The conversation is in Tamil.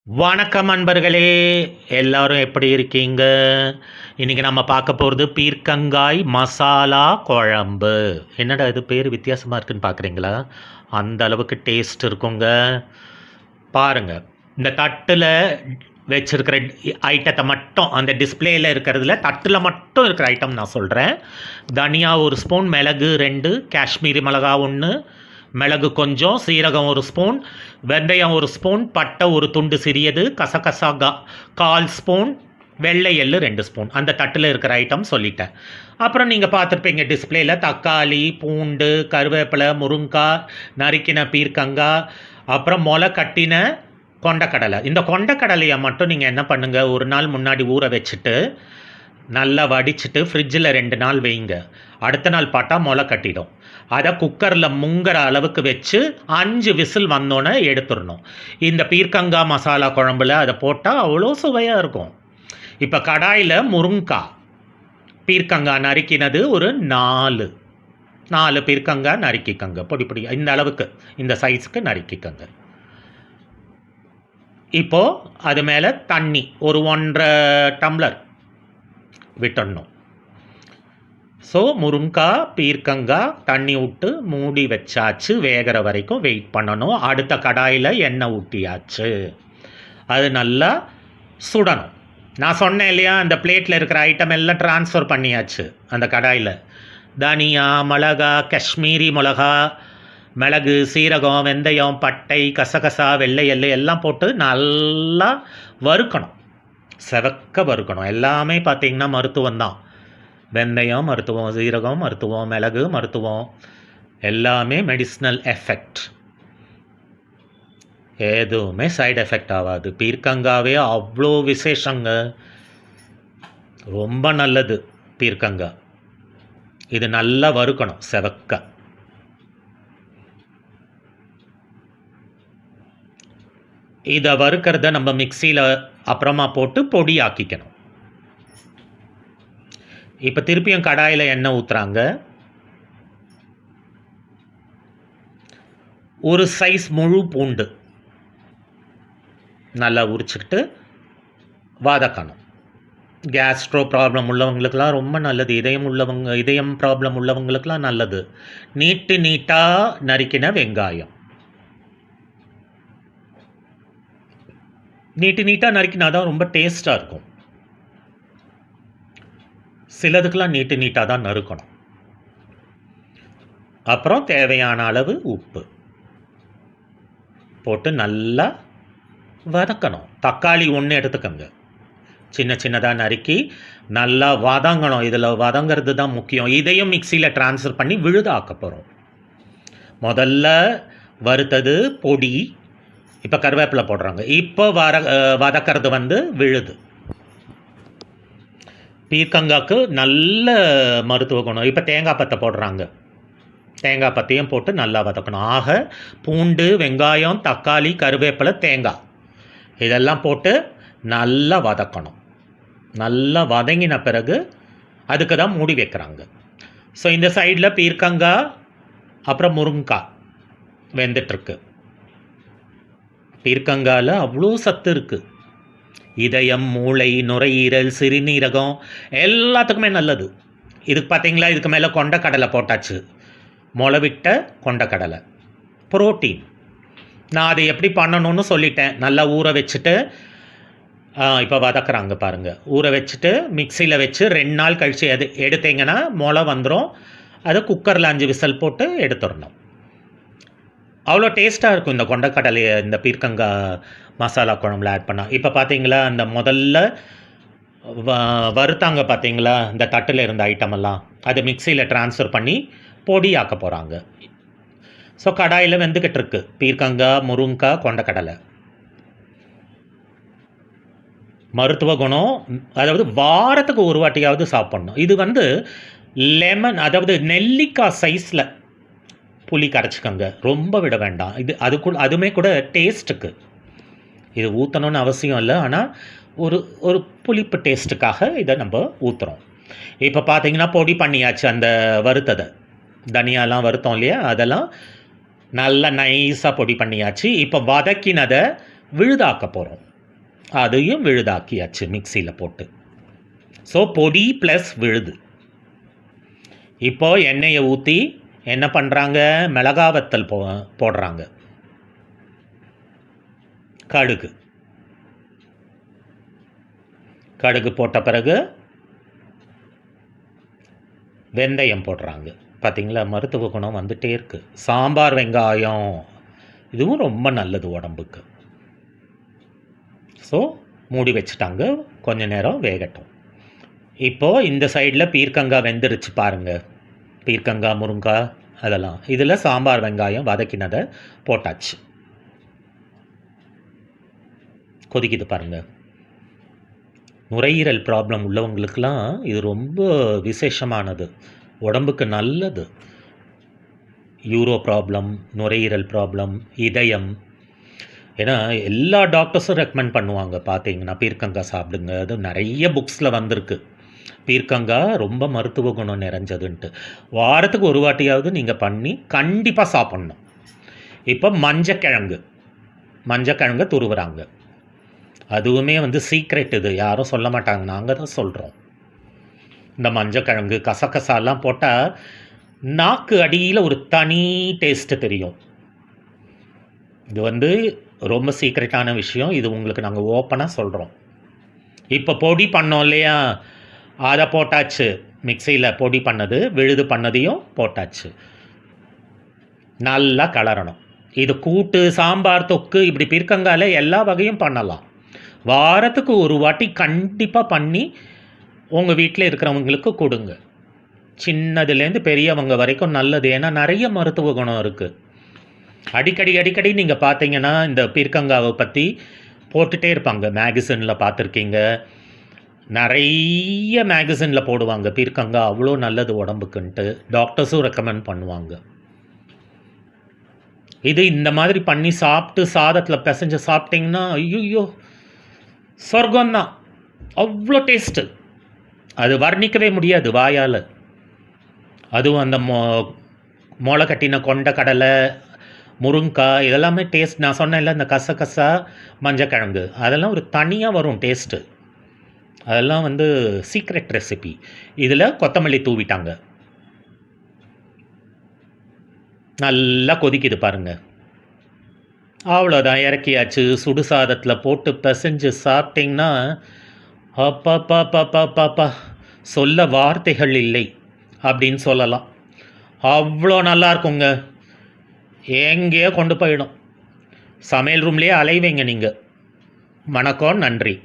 வணக்கம் அன்பர்களே, எல்லாரும் எப்படி இருக்கீங்க? இன்னைக்கு நம்ம பார்க்க போறது பீர்க்கங்காய் மசாலா குழம்பு. என்னடா இது பேரு வித்தியாசமா இருக்குன்னு பார்க்குறீங்களா? அந்த அளவுக்கு டேஸ்ட் இருக்குங்க. பாருங்க, இந்த தட்டுல வச்சிருக்கிற ஐட்டத்த மட்டும் அந்த டிஸ்ப்ளேல இருக்கிறதுல தட்டுல மட்டும் இருக்கிற ஐட்டம் நான் சொல்றேன். தனியா 1 ஸ்பூன், மிளகு 2, காஷ்மீரி மிளகா 1, மிளகு கொஞ்சம், சீரகம் 1 ஸ்பூன், வெந்தயம் 1 ஸ்பூன், பட்டை 1 துண்டு சிறியது, கசகசா 1/4 ஸ்பூன், வெள்ளை எள்ளு 2 ஸ்பூன். அந்த தட்டில் இருக்கிற ஐட்டம் சொல்லிட்டேன். அப்புறம் நீங்கள் பார்த்துருப்பீங்க டிஸ்பிளேல தக்காளி, பூண்டு, கருவேப்பிலை, முருங்காய், நறுக்கின பீர்க்கங்காய், அப்புறம் முளை கட்டின கொண்டக்கடலை. இந்த கொண்டக்கடலையை மட்டும் நீங்கள் என்ன பண்ணுங்கள், ஒரு நாள் முன்னாடி ஊற வச்சுட்டு நல்லா வடிச்சிட்டு ஃப்ரிட்ஜில் 2 நாள் வைங்க. அடுத்த நாள் பார்த்தா முளை கட்டிடும். அதை குக்கரில் முங்குற அளவுக்கு வச்சு 5 விசில் வந்தோன்னே எடுத்துடணும். இந்த பீர்க்கங்காய் மசாலா குழம்புல அதை போட்டால் அவ்வளோ சுவையாக இருக்கும். இப்போ கடாயில் முருங்காய், பீர்க்கங்காய் நறுக்கினது ஒரு 4 பீர்க்கங்காய் நறுக்கிக்கங்க. பொடி பொடி இந்த அளவுக்கு, இந்த சைஸுக்கு நறுக்கிக்கங்க. இப்போது அது மேலே தண்ணி ஒரு 1.5 டம்ளர் விட்டுடணும். ஸோ முருங்காய், பீர்க்கங்காய் தண்ணி விட்டு மூடி வச்சாச்சு. வேகிற வரைக்கும் வெயிட் பண்ணணும். அடுத்த கடாயில் எண்ணெய் ஊற்றியாச்சு. அது நல்லா சுடணும். நான் சொன்னேன் இல்லையா, அந்த பிளேட்டில் இருக்கிற ஐட்டம் எல்லாம் ட்ரான்ஸ்ஃபர் பண்ணியாச்சு அந்த கடாயில். தனியா, மிளகா, காஷ்மீரி மிளகா, மிளகு, சீரகம், வெந்தயம், பட்டை, கசகசா, வெள்ளை எள்ளு எல்லாம் போட்டு நல்லா வறுக்கணும். செவக்க வறுக்கணும். எல்லாமே பார்த்திங்கன்னா மருத்துவம் தான். வெந்தயம் மருத்துவம், சீரகம் மருத்துவம், மிளகு மருத்துவம், எல்லாமே மெடிசினல் எஃபெக்ட். எதுவுமே சைடு எஃபெக்ட் ஆகாது. பீர்க்கங்காவே அவ்வளோ விசேஷங்க. ரொம்ப நல்லது பீர்க்கங்காய். இது நல்லா வறுக்கணும் செவக்க. இதை வறுக்கிறத நம்ம மிக்சியில் அப்புறமா போட்டு பொடி ஆக்கிக்கணும். இப்போ திருப்பியும் கடாயில் எண்ணெய் ஊற்றுறாங்க. ஒரு சைஸ் முழு பூண்டு நல்லா உரிச்சுக்கிட்டு வதக்கணும். கேஸ்ட்ரோ ப்ராப்ளம் உள்ளவங்களுக்கெல்லாம் ரொம்ப நல்லது. இதயம் ப்ராப்ளம் உள்ளவங்களுக்கெல்லாம் நல்லது. நீட்டாக நறுக்கின வெங்காயம், நீட்டாக நறுக்கினா தான் ரொம்ப டேஸ்ட்டாக இருக்கும். சிலதுக்கெல்லாம் நீட்டாக தான் நறுக்கணும். அப்புறம் தேவையான அளவு உப்பு போட்டு நல்லா வதக்கணும். தக்காளி 1 எடுத்துக்கோங்க, சின்னதாக நறுக்கி நல்லா வதங்கணும். இதில் வதங்கிறது தான் முக்கியம். இதையும் மிக்சியில் ட்ரான்ஸ்ஃபர் பண்ணி விழுதாக்க போகிறோம். முதல்ல வறுத்தது பொடி, இப்போ கருவேப்பிலை போடுறாங்க. இப்போ வதக்கிறது விழுது. பீர்க்கங்காய்க்கு நல்ல மருத்துவ குணம். இப்போ தேங்காய் பத்தை போடுறாங்க. தேங்காய் பத்தையும் போட்டு நல்லா வதக்கணும். ஆக பூண்டு, வெங்காயம், தக்காளி, கருவேப்பிலை, தேங்காய் இதெல்லாம் போட்டு நல்லா வதக்கணும். நல்லா வதங்கின பிறகு அதுக்கு தான் மூடி வைக்கிறாங்க. ஸோ இந்த சைடில் பீர்க்கங்காய் அப்புறம் முருங்காய் வெந்துட்டுருக்கு. பீர்க்கங்காயில் அவ்வளோ சத்து இருக்குது. இதயம், மூளை, நுரையீரல், சிறுநீரகம் எல்லாத்துக்குமே நல்லது. இதுக்கு பார்த்தீங்களா, இதுக்கு மேலே கொண்டக்கடலை போட்டாச்சு. முளைவிட்ட கொண்டக்கடலை புரோட்டீன். நான் அதை எப்படி பண்ணணும்னு சொல்லிட்டேன். நல்லா ஊற வச்சுட்டு இப்போ வதக்குறாங்க பாருங்கள். ஊற வச்சுட்டு மிக்சியில் வச்சு 2 நாள் கழித்து எடுத்தீங்கன்னா முளை வந்துடும். அதை குக்கரில் 5 விசில் போட்டு எடுத்துடணும். அவ்வளோ டேஸ்ட்டாக இருக்கும் இந்த கொண்டக்கடலையை இந்த பீர்க்கங்காய் மசாலா குழம்புல ஆட் பண்ணால். இப்போ பார்த்தீங்களா, அந்த முதல்ல வறுத்தாங்க பார்த்தீங்களா, இந்த தட்டில் இருந்த ஐட்டமெல்லாம் அதை மிக்சியில் ட்ரான்ஸ்ஃபர் பண்ணி பொடி ஆக்க போகிறாங்க. ஸோ கடாயில் வெந்துக்கிட்டு இருக்கு பீர்க்கங்காய், முருங்காய், கொண்டக்கடலை. மருத்துவ குணம். அதாவது வாரத்துக்கு ஒரு வாட்டியாவது சாப்பிட்ணும். இது லெமன், அதாவது நெல்லிக்காய் சைஸில் புளி கரைச்சிக்கோங்க. ரொம்ப விட வேண்டாம். அதுவுமே கூட டேஸ்ட்டுக்கு இது ஊற்றணுன்னு அவசியம் இல்லை. ஆனால் ஒரு புளிப்பு டேஸ்ட்டுக்காக இதை நம்ம ஊற்றுறோம். இப்போ பார்த்தீங்கன்னா பொடி பண்ணியாச்சு. அந்த வறுத்ததை தனியாலாம் வறுத்தோம் இல்லையா, அதெல்லாம் நல்லா நைஸாக பொடி பண்ணியாச்சு. இப்போ வதக்கினதை விழுதாக்க போகிறோம். அதையும் விழுதாக்கியாச்சு மிக்சியில் போட்டு. ஸோ பொடி ப்ளஸ் விழுது. இப்போது எண்ணெயை ஊற்றி என்ன பண்ணுறாங்க, மிளகா வத்தல் போடுறாங்க, கடுகு போட்ட பிறகு வெந்தயம் போடுறாங்க. பார்த்திங்களா, மருத்துவ குணம் வந்துகிட்டே இருக்குது. சாம்பார் வெங்காயம், இதுவும் ரொம்ப நல்லது உடம்புக்கு. ஸோ மூடி வச்சுட்டாங்க, கொஞ்ச நேரம் வேகட்டும். இப்போது இந்த சைடில் பீர்க்கங்காய் வெந்துருச்சு பாருங்கள். பீர்க்கங்காய், முருங்காய் அதெல்லாம் இதில் சாம்பார் வெங்காயம் வதக்கினதை போட்டாச்சு. கொதிக்குது பாருங்கள். நுரையீரல் ப்ராப்ளம் உள்ளவங்களுக்கெல்லாம் இது ரொம்ப விசேஷமானது, உடம்புக்கு நல்லது. யூரோ ப்ராப்ளம், நுரையீரல் ப்ராப்ளம், இதயம், ஏன்னா எல்லா டாக்டர்ஸும் ரெக்கமெண்ட் பண்ணுவாங்க. பார்த்தீங்கன்னா பீர்க்கங்காய் சாப்பிடுங்க, அது நிறைய புக்ஸில் வந்திருக்கு. பீர்க்கங்காய் ரொம்ப மருத்துவ குணம் நிறைஞ்சதுன்ட்டு. வாரத்துக்கு ஒரு வாட்டியாவது நீங்கள் பண்ணி கண்டிப்பாக சாப்பிட்ணும். இப்போ மஞ்சக்கிழங்கு துருவுறாங்க. அதுவுமே சீக்ரெட், இது யாரும் சொல்ல மாட்டாங்க, நாங்கள் தான் சொல்கிறோம். இந்த மஞ்சக்கிழங்கு கசகசாலாம் போட்டால் நாக்கு அடியில் ஒரு தனி டேஸ்ட்டு தெரியும். இது ரொம்ப சீக்ரெட்டான விஷயம், இது உங்களுக்கு நாங்கள் ஓப்பனாக சொல்கிறோம். இப்போ பொடி பண்ணோம் இல்லையா, அதை போட்டாச்சு மிக்சியில். பொடி பண்ணது விழுது பண்ணதையும் போட்டாச்சு. நல்லா கலரணும். இது கூட்டு, சாம்பார், தொக்கு, இப்படி பீர்க்கங்காயில் எல்லா வகையும் பண்ணலாம். வாரத்துக்கு ஒரு வாட்டி கண்டிப்பாக பண்ணி உங்கள் வீட்டில் இருக்கிறவங்களுக்கு கொடுங்க. சின்னதுலேருந்து பெரியவங்க வரைக்கும் நல்லது. ஏன்னா நிறைய மருத்துவ குணம் இருக்குது. அடிக்கடி நீங்கள் பார்த்தீங்கன்னா இந்த பீர்க்கங்காவை பற்றி போட்டுகிட்டே இருப்பாங்க. மேகசினில் பார்த்துருக்கீங்க, நிறைய மேகசினில் போடுவாங்க. பீர்க்கங்காய் அவ்வளோ நல்லது உடம்புக்குன்ட்டு டாக்டர்ஸும் ரெக்கமெண்ட் பண்ணுவாங்க. இது இந்த மாதிரி பண்ணி சாப்பிட்டு சாதத்தில் பிசைஞ்சு சாப்பிட்டிங்கன்னா ஐயோ சொர்க்கம்தான், அவ்வளோ டேஸ்ட்டு, அது வர்ணிக்கவே முடியாது வாயால். அதுவும் அந்த மொளை கட்டின கொண்ட கடலை, முருங்காய், இதெல்லாமே டேஸ்ட். நான் சொன்னேன்ல, இந்த கசகசா, மஞ்சக்கிழங்கு, அதெல்லாம் ஒரு தனியாக வரும் டேஸ்ட்டு. அதெல்லாம் சீக்ரெட் ரெசிபி. இதில் கொத்தமல்லி தூவிட்டாங்க. நல்லா கொதிக்குது பாருங்கள். அவ்வளோதான், இறக்கியாச்சு. சுடு சாதத்தில் போட்டு பிசைஞ்சு சாப்பிட்டிங்கன்னா அப்பா சொல்ல வார்த்தைகள் இல்லை அப்படின்னு சொல்லலாம். அவ்வளோ நல்லா இருக்குங்க. எங்கேயோ கொண்டு போயிடும். சமையல் ரூம்லேயே அலைவீங்க நீங்கள். வணக்கம், நன்றி.